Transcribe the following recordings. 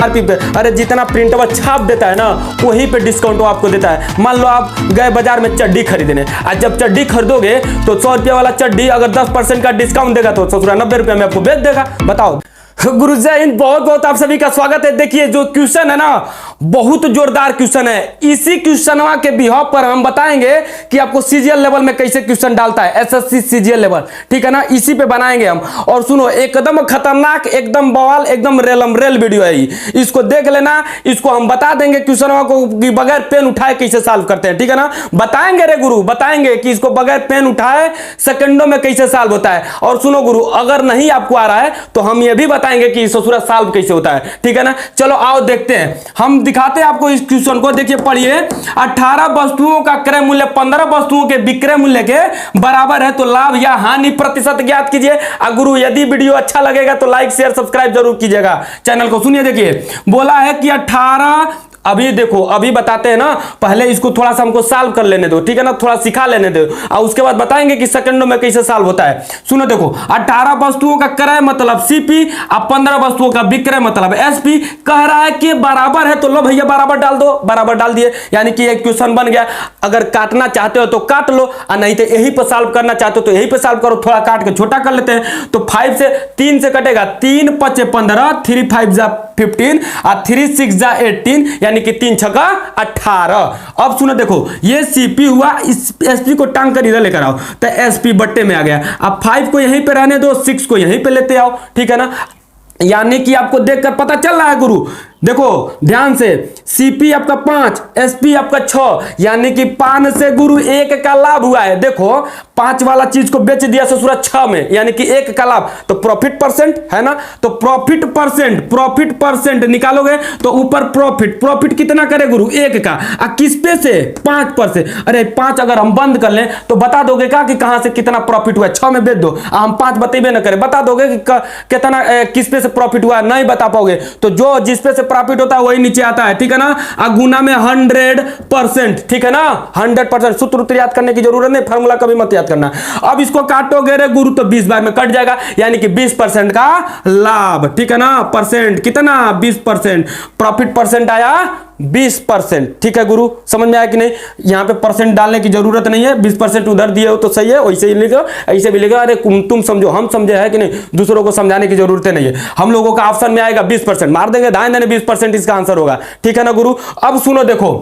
MRP पे, अरे जितना प्रिंटवा छाप देता है ना वहीं पे डिस्काउंट वो आपको देता है। मान लो आप गए बाजार में चड्डी खरीदने, आज जब चड्डी खरीदोगे तो 100 रुपया वाला चड्डी अगर 10% का डिस्काउंट देगा तो 90 रुपया में आपको बेच देगा। बताओ गुरु जय हिंद, बहुत बहुत आप सभी का स्वागत है। देखिए जो क्वेश्चन है ना बहुत जोरदार क्वेश्चन है। इसी क्वेश्चनवा के बिहाव पर हम बताएंगे कि आपको सीजीएल लेवल में कैसे क्वेश्चन डालता है, एसएससी सीजीएल लेवल, ठीक है ना, इसी पे बनाएंगे हम। और सुनो एकदम खतरनाक, एकदम बवाल, एकदम रेलम रेल वीडियो है, इसको देख लेना। इसको हम बता देंगे क्वेश्चनवा को कि बगैर पेन उठाए कैसे सॉल्व करते हैं, ठीक है ना। बताएंगे रे गुरु, बताएंगे कि इसको बगैर पेन उठाए सेकंडों में कैसे सॉल्व होता है। और सुनो गुरु, अगर नहीं आपको आ रहा है तो हम ये भी बताएंगे कि ससुरा सॉल्व कैसे होता है, ठीक है ना। चलो आओ देखते हैं, हम दिखाते हैं आपको इस क्वेश्चन को। देखिए पढ़िए, 18 वस्तुओं का क्रय मूल्य 15 वस्तुओं के विक्रय मूल्य के बराबर है तो लाभ या हानि प्रतिशत ज्ञात कीजिए। गुरु यदि वीडियो अच्छा लगेगा तो लाइक शेयर सब्सक्राइब जरूर कीजिएगा चैनल को। सुनिए, देखिए बोला है कि 18, अभी देखो अभी बताते हैं ना, पहले इसको थोड़ा सा हमको सॉल्व कर लेने दो, ठीक है ना, थोड़ा सिखा लेने दो और उसके बाद बताएंगे कि सेकंडों में कैसे सॉल्व होता है। सुनो देखो, 18 वस्तुओं का क्रय मतलब सीपी और 15 वस्तुओं का विक्रय मतलब एसपी। कह रहा है कि बराबर है तो लो भैया बराबर डाल दो, बराबर डाल दिए, यानी कि एक क्वेश्चन बन गया। अगर काटना चाहते हो तो काट लो और नहीं तो यही पर सॉल्व करना चाहते हो तो यही पर सॉल्व करो। थोड़ा काट के छोटा कर लेते हैं तो 5 से 3 से कटेगा, 3 × 5 = 15, 3 × 5 = 15 और 3 × 6 = 18, यानी कि 3 × 6 = 18। अब सुनो देखो, ये सीपी हुआ, इस एसपी को टांग कर इधर लेकर आओ तो एसपी बट्टे में आ गया। अब 5 को यहीं पे रहने दो, 6 को यहीं पे लेते आओ, ठीक है ना। यानी कि आपको देखकर पता चल रहा है गुरु, देखो ध्यान से, सीपी आपका 5, एसपी आपका 6, यानी कि 5 से गुरु 1 का लाभ हुआ है। देखो 5 वाला चीज को बेच दिया ससुरा 6 में, यानी कि 1 का लाभ, तो प्रॉफिट परसेंट है ना। तो प्रॉफिट परसेंट निकालोगे तो ऊपर प्रॉफिट कितना करे गुरु, 1 का, किस पे से, 5 पर से। अरे 5 अगर हम बंद कर लें तो बता दोगे क्या कि कहां से कितना प्रॉफिट हुआ, 6 में बेच दो, हम 5 बतेबे ना करें, बता दोगे कि कितना किस पे से प्रॉफिट हुआ, नहीं बता पाओगे। तो जो जिस पे से प्रॉफिट होता है वही नीचे आता है, ठीक है ना। गुना में 100%, ठीक है ना, 100%। सूत्र याद करने की जरूरत नहीं, फार्मूला कभी मत याद करना। अब इसको काटोगे रे गुरु तो 20 बार में कट जाएगा, यानी कि 20% का लाभ, ठीक है ना। परसेंट कितना, 20%, प्रॉफिट परसेंट आया 20%, ठीक है गुरु, समझ में आया कि नहीं। यहां पे परसेंट डालने की जरूरत नहीं है, 20% उधर दिए हो तो सही है, वैसे ही लिखो, ऐसे भी लिखो। अरे तुम समझो हम समझे है कि नहीं, दूसरों को समझाने की जरूरत नहीं है। हम लोगों का ऑप्शन में आएगा 20%, मार देंगे दाएं दाएं, 20% इसका आंसर होगा, ठीक है ना गुरु। अब सुनो देखो,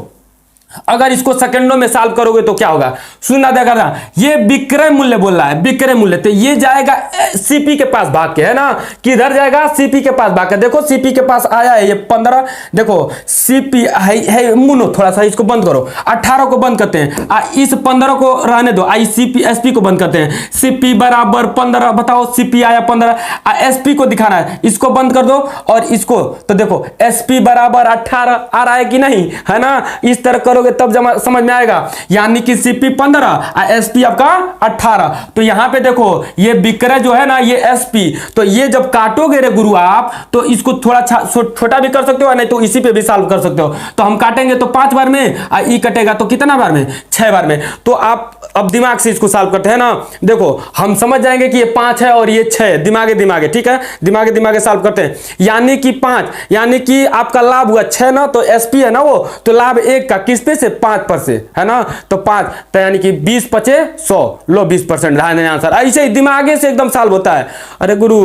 अगर इसको सेकंडों में सॉल्व करोगे तो क्या होगा, सुनना देखा ना, ये विक्रय मूल्य बोल रहा है, विक्रय मूल्य, तो ये जाएगा सीपी के पास भाग के, है ना। किधर जाएगा, सीपी के पास भाग के। देखो सीपी के पास आया है ये 15, देखो सीपी है मुनो, थोड़ा सा इसको बंद करो, 18 को बंद करते हैं, इस 15 को रहने दो, सीपी एसपी को बंद करते हैं। सीपी बराबर 15, बताओ सीपी आया 15, एसपी को दिखाना है, इसको बंद कर दो और इसको, तो देखो एसपी बराबर 18 आ रहा है कि नहीं, है ना। इस तरह करोगे तब समझ में आएगा, यानी कि सीपी 15 एसपी आपका 18। तो यहां पे देखो ये विक्रय जो है ना, ये एसपी, तो ये जब काटोगे रे गुरु आप तो इसको थोड़ा छोटा भी कर सकते हो, नहीं तो इसी पे भी सॉल्व कर सकते हो। तो हम काटेंगे तो 5 बार में, ई कटेगा तो कितना बार में, 6 बार में। तो आप अब दिमाग से इसको सॉल्व करते हैं ना, देखो हम समझ जाएंगे कि ये 5 है और ये 6, दिमागे, ठीक है, दिमागे सॉल्व करते हैं। यानी कि 5, यानी कि आपका लाभ हुआ 6 ना, तो एसपी है ना वो, तो लाभ 1 का किस पे से, 5 पर से, है ना। तो 5, तो यानी कि 20 × 5 = 100, लो 20% आंसर। ऐसे ही दिमागे से एकदम सॉल्व होता है। अरे गुरु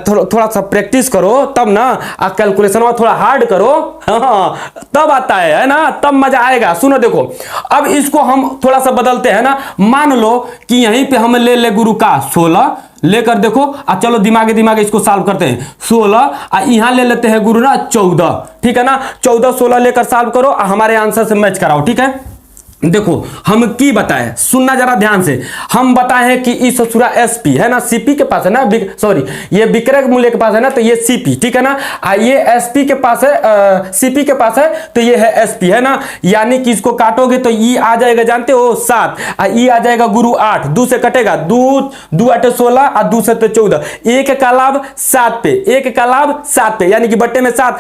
थोड़ा सा प्रैक्टिस करो तब ना, कैलकुलेशन थोड़ा हार्ड करो, हाँ तब आता है ना, तब मजा आएगा। सुनो देखो, अब इसको हम थोड़ा सा बदलते हैं ना, मान लो कि यहीं पे हम ले गुरु का 16 लेकर, देखो चलो दिमागे इसको सॉल्व करते हैं। 16 यहां ले लेते हैं गुरु ना 14, ठीक है ना। 14 16 लेकर सॉल्व करो, हमारे आंसर से मैच कराओ, ठीक है। देखो हम की बताए, सुनना जरा ध्यान से, हम बताए हैं कि इस ससुरा एसपी है ना, सीपी के पास है ना, सॉरी ये विक्रय मूल्य के पास है ना, तो ये सीपी, ठीक है ना। ये एसपी के पास है, सीपी के पास है तो ये है एसपी, है ना। यानी कि इसको काटोगे तो ई आ जाएगा, जानते हो 7, ई आ जाएगा गुरु 8, 2 से कटेगा, 2 8 16 और 2 7 14, 1 का लाभ 7 पे, 1 का लाभ 7 पे, यानी कि बट्टे में 7,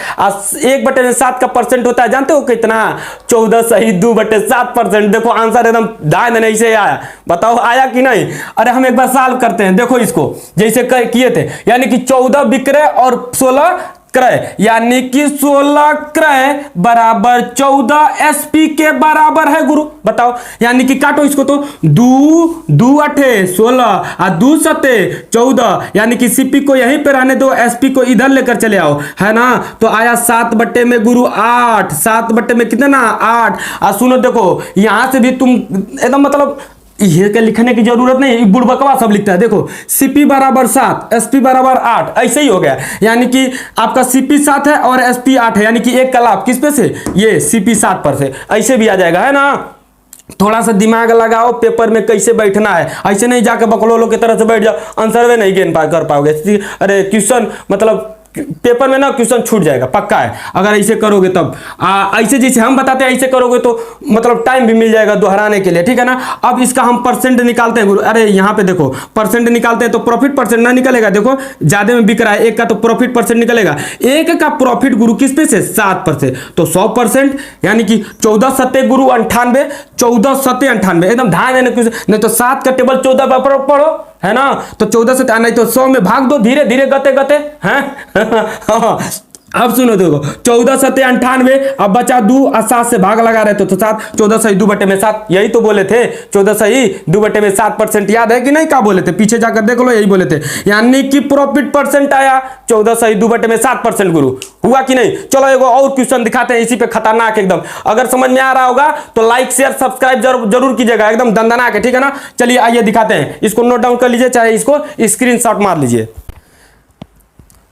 1/7 का परसेंट होता है, जानते हो कितना, 14 सही 2/7%। देखो आंसर एकदम दाएं नहीं से आया, बताओ आया कि नहीं। अरे हम एक बार सॉल्व करते हैं, देखो इसको जैसे किए थे, यानी कि 14 विक्रय और 16 क्रय, यानी कि 16 क्रय बराबर 14 एसपी के बराबर है गुरु। बताओ, यानी कि काटो इसको, तो 2 8 16 और 2 7 14, यानी कि सीपी को यहीं पे रहने दो, एसपी को इधर लेकर चले आओ, है ना। तो आया 7 बट्टे में गुरु 8, 7 बट्टे में कितना 8। और सुनो देखो, यहां से भी तुम एकदम मतलब ये के लिखने की जरूरत नहीं, बुड़बकवा सब लिखता है। देखो सीपी बराबर 7, एसपी बराबर 8, ऐसे ही हो गया। यानी कि आपका सीपी 7 है और एसपी 8 है, यानी कि एक का लाभ किस पे से, ये सीपी 7 पर से, ऐसे भी आ जाएगा, है ना। थोड़ा सा दिमाग लगाओ, पेपर में कैसे बैठना है, ऐसे नहीं जाके बकलोलो की तरह से बैठ जाओ, आंसर में नहीं गेन कर पाओगे। अरे क्वेश्चन मतलब पेपर में ना क्वेश्चन छूट जाएगा, पक्का है अगर ऐसे करोगे तब। ऐसे जैसे हम बताते हैं ऐसे करोगे तो मतलब टाइम भी मिल जाएगा दोहराने के लिए, ठीक है ना। अब इसका हम परसेंट निकालते हैं गुरु। अरे यहाँ पे देखो परसेंट निकालते हैं तो प्रॉफिट परसेंट ना निकलेगा, देखो ज्यादा में बिक रहा है एक का, तो प्रॉफिट परसेंट निकलेगा। एक का प्रॉफिट गुरु किस पे से, 7%, तो 100%, यानी कि 14 सत्ते गुरु 98, 14 सत्ते 98, एकदम ध्यान देने कुछ नहीं तो 7 का टेबल 14 पर पढ़ो, है ना। तो 14 से नहीं तो 100 में भाग दो, धीरे धीरे गते गते हैं। अब सुनो देखो 14 सत्ते 98, अब बचा 2 और 7 से भाग लगा रहे तो 7, 14 सही 2 बटे में 7, यही तो बोले थे 14 सही 2 बटे में 7%, याद है कि नहीं, क्या बोले थे, पीछे जाकर देख लो, यही बोले थे। यानी कि प्रॉफिट परसेंट आया 14 सही 2 बटे में 7% गुरु, हुआ कि नहीं। चलो एगो और क्वेश्चन दिखाते हैं इसी पे, खतरनाक एकदम। अगर समझ में आ रहा होगा तो लाइक शेयर सब्सक्राइब जरूर कीजिएगा, एकदम दंदनाक है, ठीक है ना। चलिए आइए दिखाते हैं, इसको नोट डाउन कर लीजिए, चाहे इसको स्क्रीनशॉट मार लीजिए।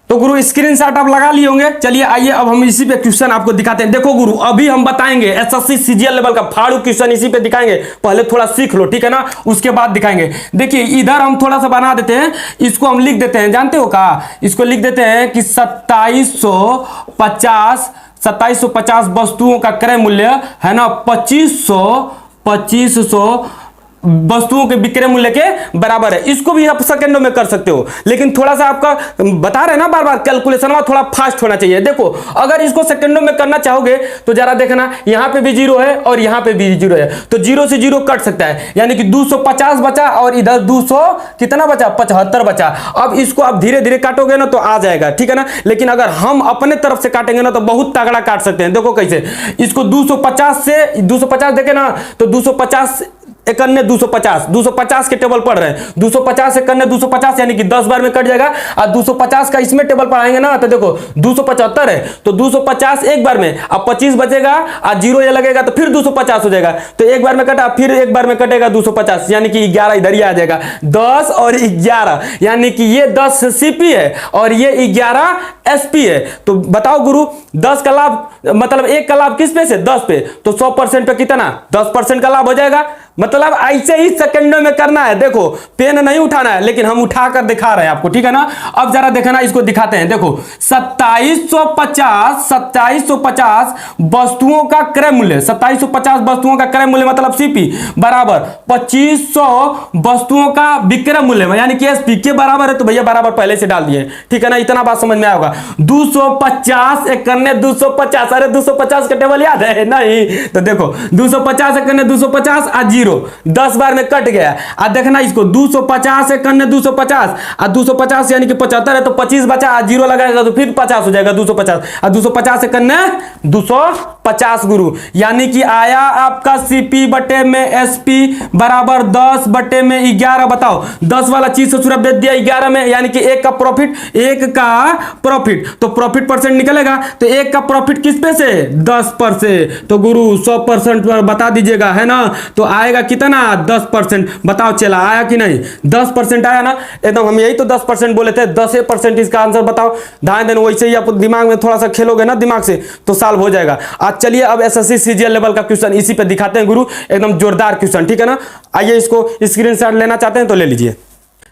तो गुरु स्क्रीनशॉट आप लगा लिए होंगे। चलिए आइए अब हम इसी पे क्वेश्चन आपको दिखाते हैं। देखो गुरु अभी हम बताएंगे एसएससी सीजीएल लेवल का फाड़ू क्वेश्चन इसी पे दिखाएंगे, पहले थोड़ा सीख लो, ठीक है ना, उसके बाद दिखाएंगे। देखिए इधर हम थोड़ा सा बना देते हैं, इसको हम लिख देते हैं, जानते हो का, इसको लिख देते हैं कि 2750 वस्तुओं का क्रय मूल्य है ना 2500 वस्तुओं के विक्रय मूल्य के बराबर है। इसको भी आप सेकंडों में कर सकते हो, लेकिन थोड़ा सा आपका बता रहे ना बार बार कैलकुलेशन में थोड़ा फास्ट होना चाहिए। देखो अगर इसको सेकंडों में करना चाहोगे तो जरा देखना, यहां पे भी 0 है और यहां पे भी 0 है, तो 0 से 0 कट सकता है, यानी कि 250 बचा और इधर 200 कितना बचा 75 बचा। अब इसको आप धीरे धीरे काटोगे ना तो आ जाएगा, ठीक है ना। लेकिन अगर हम अपने तरफ से काटेंगे ना तो बहुत तगड़ा काट सकते हैं। देखो कैसे, इसको 250 से 250 देखे ना तो 250 इकन्ने 250 के टेबल पढ़ रहे हैं, 250 इकन्ने 250 यानी कि 10 बार में कट जाएगा। और 250 का इसमें टेबल पढ़ाएंगे ना तो देखो 275 है, तो 250 एक बार में, अब 25 बचेगा और 0 ये लगेगा तो फिर 250 हो जाएगा, तो एक बार में कटा फिर एक बार में कटेगा 250, यानी कि 11 इधर ही आ जाएगा। 10 और 11 यानी कि ये 10 सीपी है और ये 11 एसपी है। तो बताओ गुरु 10 का लाभ मतलब एक का लाभ किस पे से 10 पे, तो 100% पे कितना 10% का लाभ हो जाएगा। मतलब ऐसे ही सेकंडों में करना है। देखो पेन नहीं उठाना है, लेकिन हम उठाकर दिखा रहे हैं आपको, ठीक है ना। अब जरा देखना, इसको दिखाते हैं। देखो 2750 वस्तुओं का क्रय मूल्य, 2750 वस्तुओं का क्रय मूल्य मतलब सीपी बराबर 2500 वस्तुओं का विक्रय मूल्य यानी कि एसपी के बराबर है, तो भैया बराबर पहले से डाल दिए, ठीक है ना। इतना बात समझ में आएगा। 250 इकन्ने 250, अरे 250 का टेबल याद है नहीं, तो देखो 250 इकन्ने 250 और 0 10 बार में कट गया। अब देखना इसको 250 इकन्ने 250 और 250 यानी कि 75 है, तो 25 बचा और 0 लगाएगा तो फिर 50 हो जाएगा 250 और 250 इकन्ने 250 गुरु, यानी कि आया आपका सीपी बटे में एसपी बराबर 10 बटे में 11। बताओ 10 वाला चीज से सूरत भेज दिया 11 में, यानी कि एक का प्रॉफिट, तो प्रॉफिट परसेंट निकलेगा, तो एक का प्रॉफिट किस पे से 10 पर से, तो गुरु 100% पर बता दीजिएगा, है ना। तो आएगा कितना 10%, बताओ चला आया कि नहीं, 10% आया ना, एकदम हम यही तो 10% बोले थे, 10% इसका आंसर बताओ। ध्यान देना, वैसे ही आप दिमाग में थोड़ा सा खेलोगे ना दिमाग से तो सॉल्व हो जाएगा। आज चलिए अब एसएससी सीजीएल लेवल का क्वेश्चन इसी पे दिखाते हैं गुरु, एकदम जोरदार क्वेश्चन, ठीक है ना। आइए इसको स्क्रीनशॉट लेना चाहते हैं तो ले लीजिए।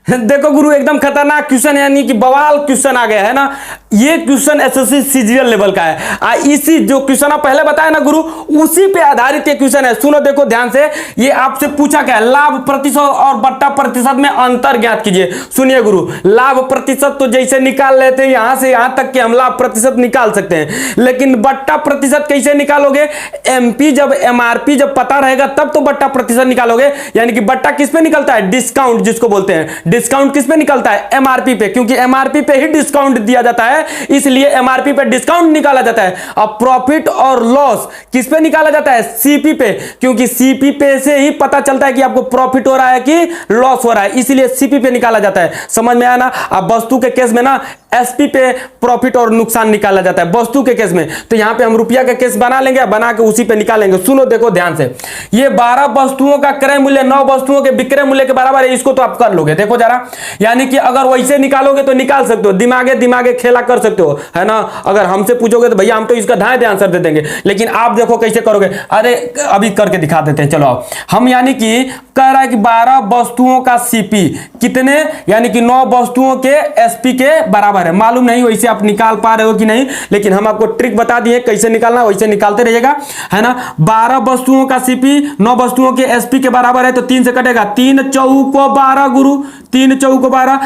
देखो गुरु एकदम खतरनाक क्वेश्चन, यानी कि बवाल क्वेश्चन आ गया है ना। ये क्वेश्चन एसएससी सीजीएल लेवल का है। इसी जो क्वेश्चन आप पहले बताया ना गुरु, उसी पे आधारित ये क्वेश्चन है। सुनो देखो ध्यान से, ये आपसे पूछा क्या है, लाभ प्रतिशत और बट्टा प्रतिशत में अंतर ज्ञात कीजिए। सुनिए गुरु, लाभ प्रतिशत तो जैसे निकाल लेते हैं यहां से यहां तक कि हम लाभ प्रतिशत निकाल सकते हैं, लेकिन बट्टा प्रतिशत कैसे निकालोगे, एमपी जब एमआरपी जब पता रहेगा तब तो बट्टा प्रतिशत निकालोगे। यानी कि बट्टा किस पे निकलता है, डिस्काउंट जिसको बोलते हैं, डिस्काउंट किस पे निकलता है, एमआरपी पे, क्योंकि एमआरपी पे ही डिस्काउंट दिया जाता है। है, इसलिए एमआरपी पे डिस्काउंट निकाला जाता है। अब प्रॉफिट और लॉस किस पे निकाला जाता है? सीपी पे, क्योंकि सीपी पे से ही पता चलता है कि आपको प्रॉफिट हो रहा है कि लॉस हो रहा है, इसीलिए सीपी पे निकाला जाता है। समझ में आया ना? अब वस्तु के केस में ना एसपी पे प्रॉफिट और नुकसान निकाला जाता है वस्तु के केस में। तो यहां पे हम रुपया का केस बना लेंगे, बना के उसी पे निकालेंगे। सुनो देखो ध्यान से, ये 12 वस्तुओं का क्रय मूल्य 9 वस्तुओं के विक्रय मूल्य के बराबर है, इसको तो आप कर लोगे। देखो जरा, यानी कि अगर वैसे निकालोगे तो निकाल सकते हो, दिमागे दिमागे खेला कर सकते हो, है ना। अगर हमसे पूछोगे तो भैया हम तो इसका दाएं आंसर दे देंगे, लेकिन आप देखो कैसे करोगे। अरे अभी करके दिखा देते हैं, चलो आओ। हम यानी कि कह रहा है कि 12 वस्तुओं का सीपी कितने, यानी कि 9 वस्तुओं के एसपी के बराबर है। मालूम नहीं वैसे आप निकाल पा रहे हो कि नहीं, लेकिन हम आपको ट्रिक बता दिए कैसे निकालना, वैसे निकालते रहिएगा, है ना। 12 वस्तुओं का सीपी 9 वस्तुओं के एसपी के बराबर है, तो 3 से कटेगा, 3 चौको 12 गुरु, 3 चौको 12,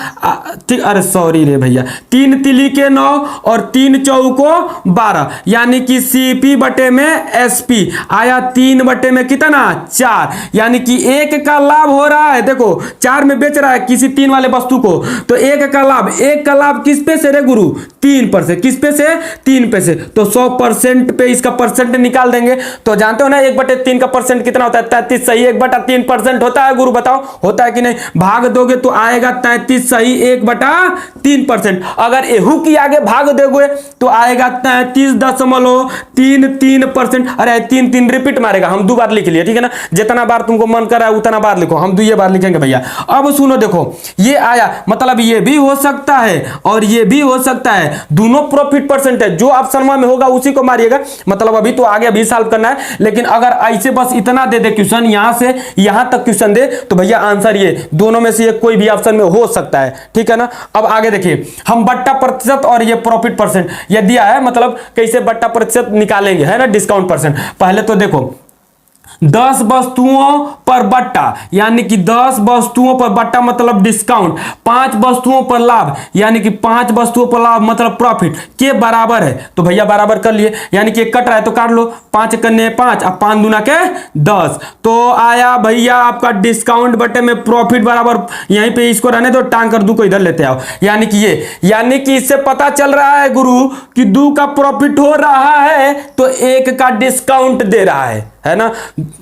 अरे सॉरी रे भैया, 3 तिली के 9 और 3 चौको 12, यानी कि सीपी बटे में एसपी आया 3 बटे में कितना 4, यानी कि 1 का लाभ हो रहा है। देखो 4 में बेच रहा है किसी 3 वाले वस्तु को, तो 1 का लाभ किस पे से रे गुरु? 3 पर से। किस पे से? 3 पे से। तो 100% पे इसका परसेंट निकाल देंगे। तो जानते हो ना 1/3 का परसेंट कितना होता है? 33 सही 1/3% होता है गुरु, बताओ होता है कि नहीं? भाग दोगे तो आएगा 33 सही 1/3%। अगर एहू की आगे भाग दोगे तो आएगा 33.33%। अरे 3 रिपीट मारेगा, हम 2 बार लिख लिए, ठीक है ना। जितना बार तुमको मन कर रहा है उतना बार लिखो, हम 2 बार लिखेंगे भैया। अब सुनो देखो, ये आया, मतलब ये भी हो सकता है और ये भी हो सकता है, दोनों प्रॉफिट परसेंट है। जो ऑप्शन में होगा उसी को मारिएगा, मतलब अभी तो आगे भी सॉल्व करना है। लेकिन अगर ऐसे बस इतना दे दे क्वेश्चन, यहां से यहां तक क्वेश्चन दे, तो भैया आंसर ये दोनों में से कोई भी ऑप्शन में हो सकता है, ठीक है ना। अब आगे देखिए, हम बट्टा प्रतिशत और ये प्रॉफिट परसेंट ये दिया है, मतलब कैसे बट्टा प्रतिशत निकालेंगे, है ना, डिस्काउंट परसेंट। पहले तो देखो 10 वस्तुओं पर बट्टा, यानी कि 10 वस्तुओं पर बट्टा मतलब डिस्काउंट, 5 वस्तुओं पर लाभ, यानी कि 5 वस्तुओं पर लाभ मतलब प्रॉफिट के बराबर है। तो भैया बराबर कर लिए, यानी कि कट रहा है तो काट लो, 5 करने 5, अब 5 दूना के 10, तो आया भैया आपका डिस्काउंट बटे में प्रॉफिट बराबर, यहीं पे इसको रहने दो, टांग कर 2 को इधर लेते आओ, यानी कि ये, यानी कि इससे पता चल रहा है गुरु कि 2 का प्रॉफिट हो रहा है तो 1 का डिस्काउंट दे रहा है ना।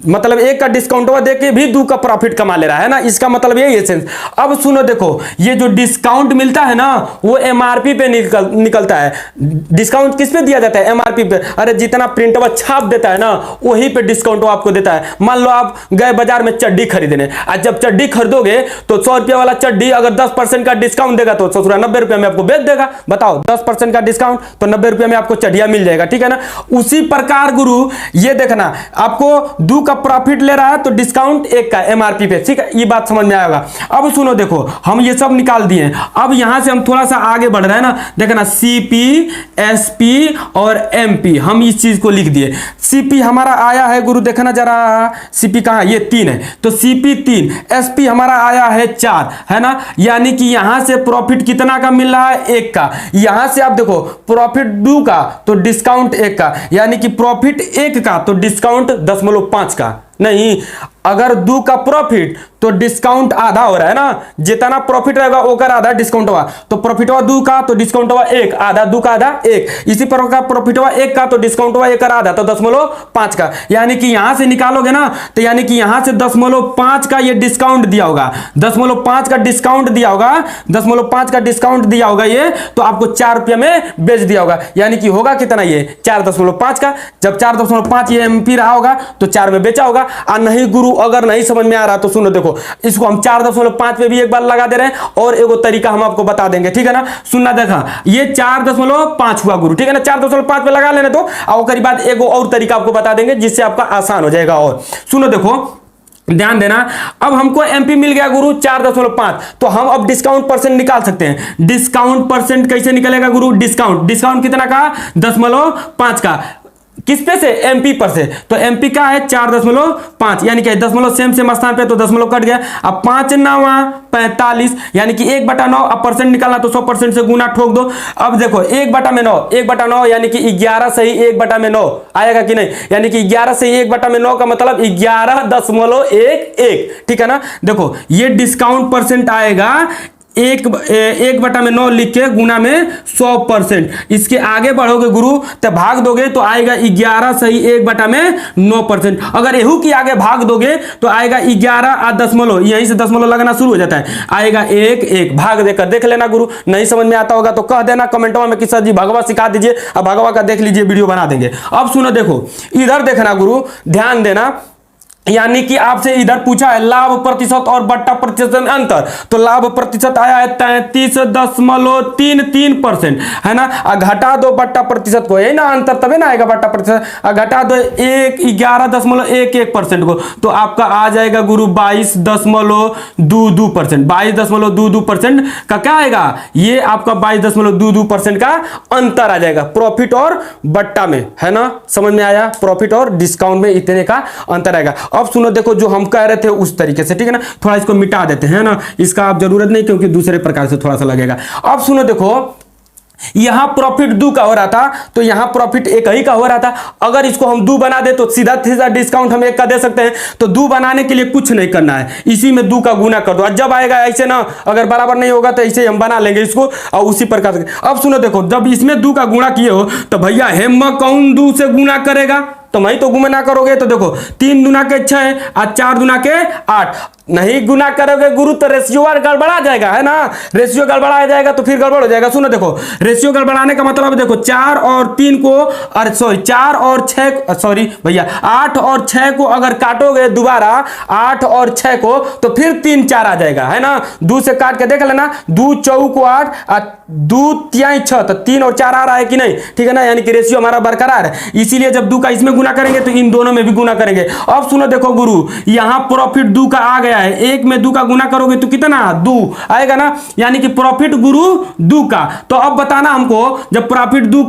मतलब 1 का डिस्काउंट दे के भी 2 का प्रॉफिट कमा ले रहा है ना, इसका मतलब यही है सेंस। अब सुनो देखो, ये जो डिस्काउंट मिलता है ना वो एमआरपी पे निकलता है। डिस्काउंट किस पे दिया जाता है? एमआरपी पे। अरे जितना प्रिंटवा छाप देता है ना वही पे डिस्काउंट आपको देता है। मान लो आप गए बाजार में चड्डी खरीदने, आज जब चड्डी खरीदोगे तो 100 रुपया वाला चड्डी अगर 10% का डिस्काउंट देगा तो 90 रुपया में आपको बेच देगा। बताओ 10% का डिस्काउंट तो 90 रुपया में आपको चड्डिया मिल जाएगा, ठीक है ना। उसी प्रकार गुरु ये देखना, आपको 2 का प्रॉफिट ले रहा है तो डिस्काउंट 1 का एमआरपी पे, ठीक है, ये बात समझ में आएगा। अब सुनो देखो, हम ये सब निकाल दिए, अब यहां से हम थोड़ा सा आगे बढ़ रहे हैं ना, देखना सीपी, एसपी और एमपी, हम इस चीज को लिख दिए। सीपी हमारा आया है गुरु, देखना जरा सीपी कहां, ये 3 है, तो सीपी 3, एसपी हमारा आया है 4, है ना, यानी कि यहां से प्रॉफिट कितना का मिल रहा है? 1 का। यहां से आप देखो प्रॉफिट 2 का तो डिस्काउंट 1 का, यानी कि प्रॉफिट 1 का तो डिस्काउंट 0.5 का। नहीं, अगर 2 का प्रॉफिट तो डिस्काउंट आधा हो रहा है ना, जितना प्रॉफिट रहेगा ओकर आधा डिस्काउंट हुआ, तो प्रॉफिट हुआ 2 का तो डिस्काउंट हुआ 1, आधा 2 का आधा 1, इसी प्रकार प्रॉफिट हुआ 1 का तो डिस्काउंट हुआ 1 का आधा, तो 0.5 का। यानी कि यहां से निकालोगे ना तो यानी कि यहां से 0.5 का ये डिस्काउंट दिया होगा, 0.5 का डिस्काउंट दिया होगा, 0.5 का डिस्काउंट दिया होगा ये, तो आपको 4 रुपये में बेच दिया होगा, यानी कि होगा कितना ये 4.5 का। जब 4.5 ये एमपी रहा होगा तो 4 में बेचा होगा। और नहीं गुरु अगर नहीं समझ में आ रहा तो सुनो देखो, इसको हम 4.5 पे भी एक बार लगा दे रहे हैं और एगो तरीका हम आपको बता देंगे, ठीक है ना। सुनना देखा, ये 4.5 हुआ गुरु, ठीक है ना, 4.5 पे लगा लेने तो, और बाद एगो और तरीका आपको बता देंगे जिससे आपका आसान हो जाएगा। और सुनो देखो ध्यान देना, अब हमको एमपी मिल गया गुरु 4.5, तो हम अब डिस्काउंट परसेंट निकाल सकते हैं। डिस्काउंट परसेंट कैसे निकलेगा गुरु? डिस्काउंट कितना का? 0.5 का। किस पे से? एमपी पर से। तो एमपी का है 4.5, यानी कि दशमलव सेम स्थान पे तो दशमलव कट गया। अब 5 9 45, यानी कि 1/9। अब परसेंट निकालना तो 100% से गुना ठोक दो। अब देखो 1/9 यानी कि 11 सही 1/9 आएगा कि नहीं, यानी कि 11 सही 1/9 का मतलब 11.11, ठीक है ना। देखो ये डिस्काउंट परसेंट आएगा 1/9 लिख के गुना में 100%। इसके आगे बढ़ोगे गुरु तो भाग दोगे तो आएगा 11 सही 1/9%। अगर एहू की आगे भाग दोगे तो आएगा 11 और दशमलव, यहीं से दशमलव लगना शुरू हो जाता है, आएगा 1 भाग देकर देख लेना गुरु। नहीं समझ में आता होगा तो कह देना कमेंटों में कि सर जी भगवा सिखा दीजिए, अब भगवा का देख लीजिए, वीडियो बना देंगे। अब सुनो, देखो इधर देखना गुरु, ध्यान देना, यानी कि आपसे इधर पूछा है लाभ प्रतिशत और बट्टा प्रतिशत में अंतर, तो लाभ प्रतिशत आया है 33.33%, है ना। घटा दो बट्टा प्रतिशत को, यही ना अंतर, तभी ना आएगा बट्टा प्रतिशत। घटा दो 11.11% को, तो आपका आ जाएगा गुरु 22.22%। 22.22% का क्या आएगा, ये आपका 22.22% का अंतर आ जाएगा प्रॉफिट और बट्टा में, है ना। समझ में आया, प्रॉफिट और डिस्काउंट में इतने का अंतर आएगा। अब सुनो, देखो जो हम कह रहे थे उस तरीके से, ठीक है ना, थोड़ा इसको मिटा देते हैं ना, इसका आप जरूरत नहीं क्योंकि दूसरे प्रकार से थोड़ा सा लगेगा। अब सुनो, देखो यहां प्रॉफिट 2 का हो रहा था तो यहां प्रॉफिट 1 ही का हो रहा था। अगर इसको हम 2 बना दे तो सीधा सीधा डिस्काउंट हम 1 का दे सकते हैं। तो 2 बनाने के लिए कुछ नहीं करना है, इसी में 2 का गुना कर दो। जब आएगा ऐसे ना, अगर बराबर नहीं होगा तो ऐसे हम बना लेंगे इसको और उसी प्रकार से। अब सुनो, देखो जब इसमें 2 का गुणा किए हो तो भैया हेम कौन 2 से गुना करेगा, तो वही तो गुना करोगे। तो देखो 3 दूना के 6 और 4 दूना के 8, नहीं गुना करोगे गुरु तो रेशियो गड़बड़ा जाएगा, है ना। रेशियो गड़बड़ा जाएगा तो फिर गड़बड़ हो जाएगा। सुनो देखो, रेशियो गड़बड़ाने का मतलब देखो 4 और 3 को, अरे सॉरी 4 और 6, सॉरी भैया 8 और 6 को अगर काटोगे दोबारा 8 और 6 को तो फिर 3 4 आ जाएगा, है ना। 2 से काट के देख लेना, 2 चौको 8 और 2 तिहाई 6, तो 3 और 4 आ रहा है कि नहीं, ठीक है ना। यानी कि रेशियो हमारा बरकरार है, इसीलिए जब 2 का इसमें गुना करेंगे तो इन दोनों में भी गुना करेंगे। अब सुनो देखो गुरु, यहां प्रॉफिट 2 का आ गया है, 1 में 2 का गुना करोगे तो कितना 2 आएगा ना, यानी कि प्रॉफिट गुरु 2 का। तो अब बताना हमको, जब प्रॉफिट 2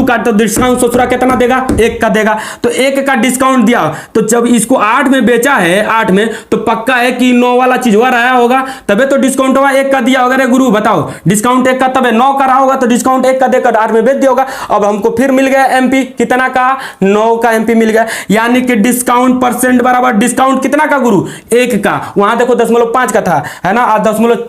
का तो डिस्काउंट ससुरा कितना देगा, 1 का देगा। तो 1 का डिस्काउंट दिया, तो जब इसको 8 में बेचा है, 8 में, तो पक्का है कि 9 वाला चीज हुआ रहा होगा, तबे तो डिस्काउंट हुआ 1 का दिया होगा। रे गुरु बताओ, डिस्काउंट 1 का तबे 9 का रहा होगा तो डिस्काउंट 1 का देकर 8 में बेच दिया होगा। अब हमको फिर मिल गया एमपी, कितना का 9 का एमपी मिल गया, यानी कि डिस्काउंट परसेंट बराबर डिस्काउंट कितना का गुरु 1 का। वहां देखो 0.5 का था, है ना,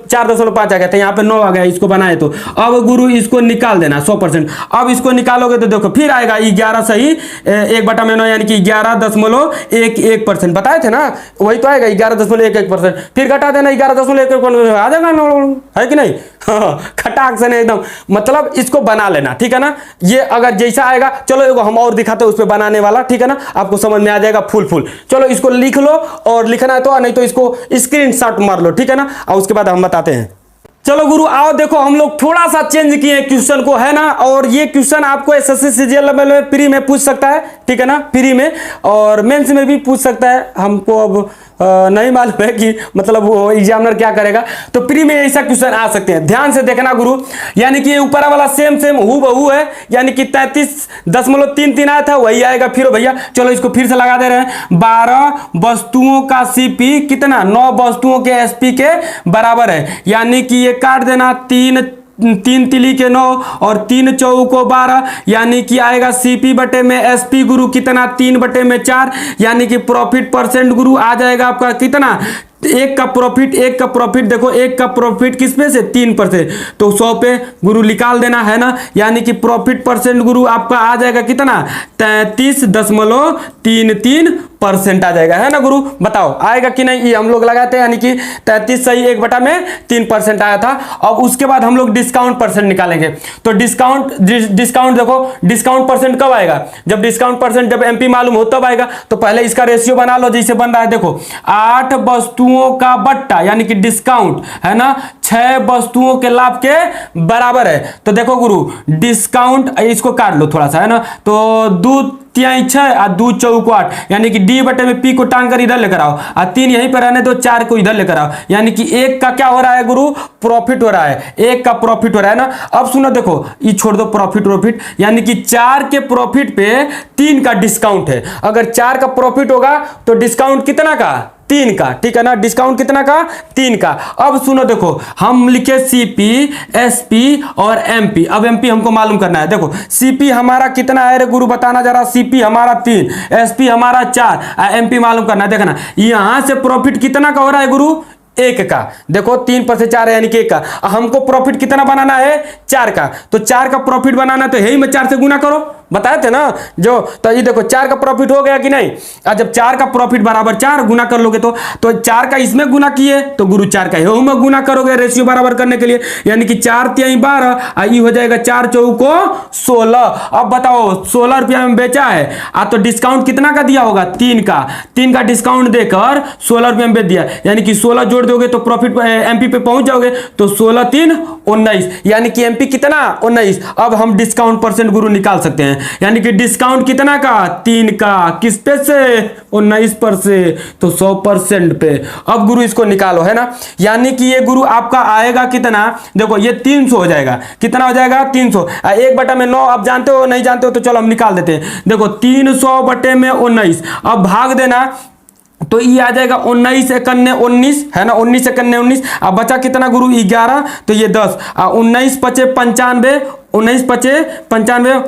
4.5 आ गया था, यहाँ पे 9 आ गया इसको बनाए तो। अब गुरु इसको निकाल देना 100%। अब इसको निकालोगे तो देखो फिर आएगा 11 सही 1/9, यानी कि 11.11%। बताए थे ना, वही तो आएगा 11.11%। फिर घटा देना 11.11% आ जाएगा, है कि नहीं। खटाक से नहीं एकदम, मतलब इसको बना लेना, ठीक है ना। ये अगर जैसा आएगा, चलो एगो हम और दिखाते हैं उस पे बनाने वाला, ठीक है ना, आपको समझ में आ जाएगा फुल। चलो इसको लिख लो, और लिखना है तो, नहीं तो इसको स्क्रीनशॉट मार लो, ठीक है ना, और उसके बाद हम बताते हैं। चलो गुरु आओ, देखो हम लोग थोड़ा सा चेंज किए क्वेश्चन को, है ना। और ये क्वेश्चन आपको एसएससी सीजीएल लेवल में फ्री में पूछ सकता है, ठीक है ना, फ्री में, और मेंस में भी पूछ सकता है। हमको अब नहीं मालूम है कि मतलब वो एग्जामिनर क्या करेगा, तो प्री में ऐसा क्वेश्चन आ सकते हैं। ध्यान से देखना गुरु, यानी कि ये ऊपर वाला सेम हूबहू है, यानी कि 33.33 आया था वही आएगा फिर भैया। चलो इसको फिर से लगा दे रहे हैं, 12 वस्तुओं का सीपी कितना 9 वस्तुओं के एसपी के बराबर है, यानी कि ये काट देना 3 तिली के 9 और 3 चौको 12, यानी कि आएगा सीपी बटे में एसपी गुरु कितना 3/4, यानी कि प्रॉफिट परसेंट गुरु आ जाएगा आपका कितना 1 का प्रॉफिट देखो 1 का प्रॉफिट किस पे से 3%, तो 100 पे गुरु निकाल देना, है ना। यानी कि प्रॉफिट परसेंट गुरु आपका आ जाएगा कितना 33.33% आ जाएगा, है ना गुरु। बताओ आएगा कि नहीं, ये हम लोग लगाते हैं, यानी कि 33 सही 1/3% आया था। अब उसके बाद हम लोग डिस्काउंट परसेंट निकालेंगे। तो डिस्काउंट देखो, डिस्काउंट परसेंट कब आएगा, जब डिस्काउंट परसेंट जब एमपी मालूम हो तब आएगा। तो पहले इसका रेशियो बना लो, जैसे बन रहा है देखो 8 वस्तुओं का बट्टा, यानी कि डिस्काउंट, है ना, 6 वस्तुओं के लाभ के बराबर है। तो देखो गुरु डिस्काउंट, इसको काट लो थोड़ा सा, है ना, तो 2 तिहाई 6 और 2 चौको 8, यानी कि डी बटे में पी को टांग कर इधर लेकर आओ और 3 यहीं पर रहने दो, 4 को इधर लेकर आओ, यानी कि 1 का क्या हो रहा है गुरु प्रॉफिट हो रहा है, 1 का प्रॉफिट हो रहा है ना। अब सुनो देखो, ये छोड़ दो प्रॉफिट, यानी कि 4 के प्रॉफिट पे 3 का डिस्काउंट है। अगर 4 का प्रॉफिट होगा तो डिस्काउंट कितना का 3 का, ठीक है ना, डिस्काउंट कितना का 3 का। अब सुनो देखो, हम लिखे सीपी एसपी और एमपी। अब एमपी हमको मालूम करना है। देखो सीपी हमारा कितना है रे गुरु, बताना जरा। सीपी हमारा 3, एसपी हमारा 4, एमपी मालूम करना है। देखना यहां से प्रॉफिट कितना का हो रहा है गुरु, 1 का, देखो 3 पर से 4 यानी कि 1 का। हमको प्रॉफिट कितना बनाना है, 4 का, तो 4 का प्रॉफिट बनाना तो यही में 4 से गुना करो, बताए थे ना जो। तो ये देखो 4 का प्रॉफिट हो गया कि नहीं। और जब 4 का प्रॉफिट बराबर 4 गुना कर लोगे तो 4 का इसमें गुना किए तो गुरु 4 का यही में गुना करोगे रेशियो बराबर करने के लिए, यानी कि 4 तिहाई 12 ये हो जाएगा 4 चौको 16। अब बताओ 16 रुपया में बेचा है तो डिस्काउंट कितना का दिया होगा, 3 का डिस्काउंट देकर 16 रुपया में बेच दिया, यानी कि 16 जोड़ दोगे तो प्रॉफिट एमपी पे पहुंच जाओगे। तो 16 3 19, यानी कि एमपी कितना 19। अब हम डिस्काउंट परसेंट गुरु निकाल सकते हैं, यानी कि डिस्काउंट कितना का, 3 का, किस पे से 19 पर से, तो 100% पे। अब गुरु इसको निकालो, है ना, यानी कि ये गुरु आपका आएगा कितना, देखो ये 300 हो जाएगा, कितना हो जाएगा 300। 1/9 आप जानते हो नहीं जानते हो तो चलो हम निकाल देते हैं। देखो 300 बटे में 19, अब भाग देना तो ये आ जाएगा 19 एकन्ने 19, है ना, 19 एकन्ने 19। अब बचा कितना गुरु 11, तो ये 10, 19 पचे 95, 19 पचे 95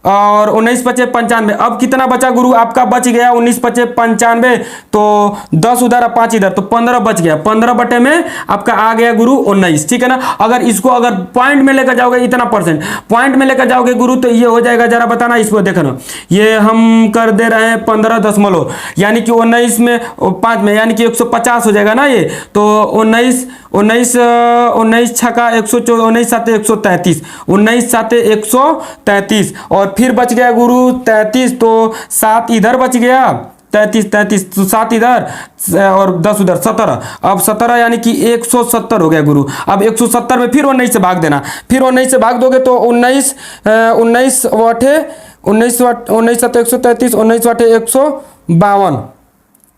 और 19 पचे 95। अब कितना बचा गुरु आपका, बच गया 19 पचे 95, तो 10 उधर 5 इधर, तो 15 बच गया। 15 बटे में आपका आ गया गुरु 19, ठीक है ना। अगर इसको अगर पॉइंट में लेकर जाओगे, इतना परसेंट पॉइंट में लेकर जाओगे गुरु, तो ये हो जाएगा, जरा बताना इसको, देखना ये हम कर दे रहे हैं 15 यानी कि 19 में 5 में यानी कि 150 हो जाएगा ना ये। तो 19 छका 114, 19 साते 133, 19 साते 133 और फिर बच गया गुरु 33, तो 7 इधर बच गया, 33 तो 7 इधर और 10 उधर, 17। अब 17 यानी कि 170 हो गया गुरु। अब 170 में फिर 19 से भाग देना, फिर 19 से भाग दोगे तो 19 वाटे 19 साते 133, 19 वाटे 152,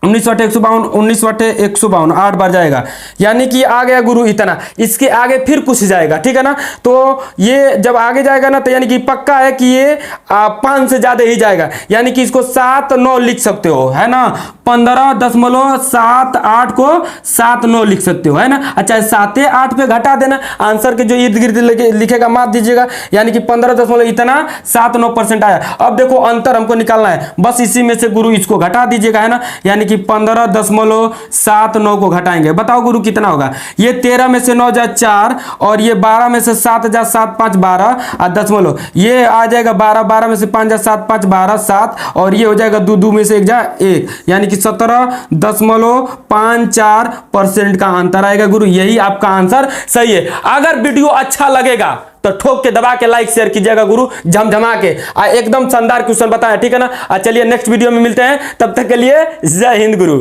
19 वाटे 152, 19 वाटे 152, 8 बार जाएगा, यानी कि आ गया गुरु इतना। इसके आगे फिर कुछ जाएगा, ठीक है ना। तो ये जब आगे जाएगा ना तो यानी कि पक्का है कि ये 5 से ज्यादा ही जाएगा, यानी कि इसको 7 9 लिख सकते हो, है ना। 15.78 को 7 9 लिख सकते हो, है ना। अच्छा 7 8 पे घटा देना, आंसर के जो इर्द गिर्द लिखेगा मार दीजिएगा, यानी कि 15 इतना 7-9% आया। अब देखो अंतर हमको निकालना है, बस इसी में से गुरु इसको घटा दीजिएगा, है ना, यानी कि 15.79 को घटाएंगे, बताओ गुरु कितना होगा। ये 13 में से 9 जा 4 और ये 12 में से 7 जा 7 5 12 और दशमलव ये आ जाएगा 12, 12 में से 5 जा 7 5 12 7 और ये हो जाएगा 2 में से 1 जा 1, यानी कि 17.54% का अंतर आएगा गुरु। यही आपका आंसर सही है। अगर वीडियो अच्छा लगेगा तो ठोक के दबा के लाइक शेयर कीजिएगा गुरु, झमझमा के एकदम शानदार क्वेश्चन बताएं, ठीक है ना। चलिए नेक्स्ट वीडियो में मिलते हैं, तब तक के लिए जय हिंद गुरु।